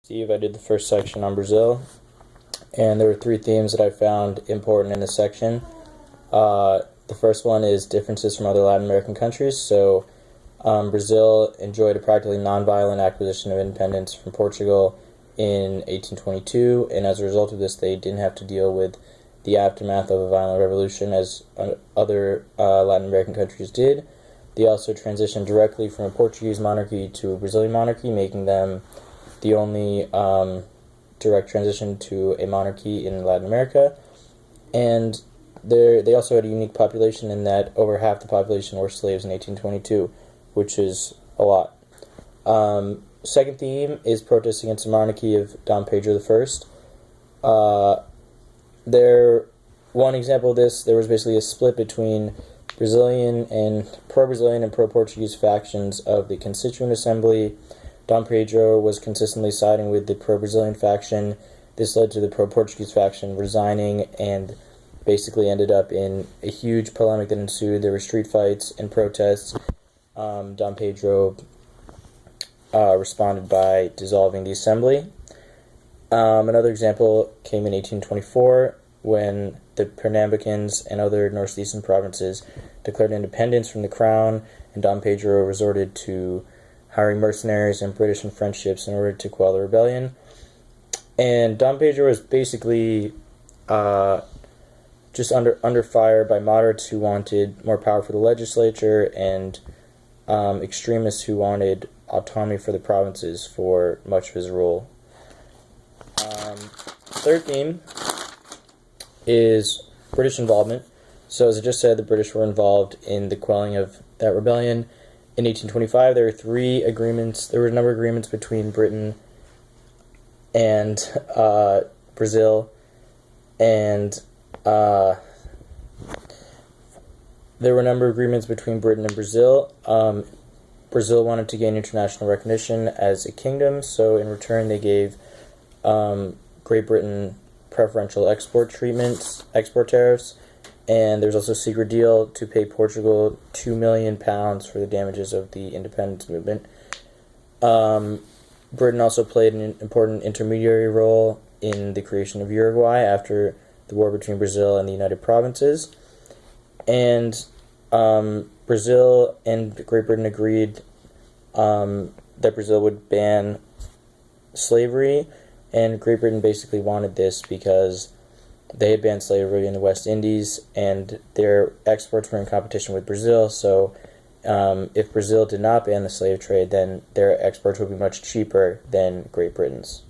Steve. I did the first section on Brazil, and there were three themes that I found important in this section. The first one is differences from other Latin American countries. So Brazil enjoyed a practically nonviolent acquisition of independence from Portugal in 1822, and as a result of this, they didn't have to deal with the aftermath of a violent revolution as other Latin American countries did. They also transitioned directly from a Portuguese monarchy to a Brazilian monarchy, making them the only direct transition to a monarchy in Latin America. And they also had a unique population in that over half the population were slaves in 1822, which is a lot. Second theme is protests against the monarchy of Dom Pedro I. One example of this, there was basically a split between pro-Brazilian and pro-Portuguese factions of the Constituent Assembly. Dom Pedro was consistently siding with the pro-Brazilian faction. This led to the pro-Portuguese faction resigning and basically ended up in a huge polemic that ensued. There were street fights and protests. Dom Pedro responded by dissolving the assembly. Another example came in 1824 when the Pernambucans and other northeastern provinces declared independence from the crown, and Dom Pedro resorted to hiring mercenaries and British and French ships in order to quell the rebellion. And Dom Pedro was basically just under fire by moderates who wanted more power for the legislature and extremists who wanted autonomy for the provinces for much of his rule. Third theme is British involvement. So as I just said, the British were involved in the quelling of that rebellion. In 1825, there were three agreements. There were a number of agreements between Britain and Brazil, and there were a number of agreements between Britain and Brazil. Brazil wanted to gain international recognition as a kingdom, so in return they gave Great Britain preferential export tariffs, and there was also a secret deal to pay Portugal £2 million for the damages of the independence movement. Britain also played an important intermediary role in the creation of Uruguay after the war between Brazil and the United Provinces. And Brazil and Great Britain agreed that Brazil would ban slavery, and Great Britain basically wanted this because they had banned slavery in the West Indies, and their exports were in competition with Brazil, so if Brazil did not ban the slave trade, then their exports would be much cheaper than Great Britain's.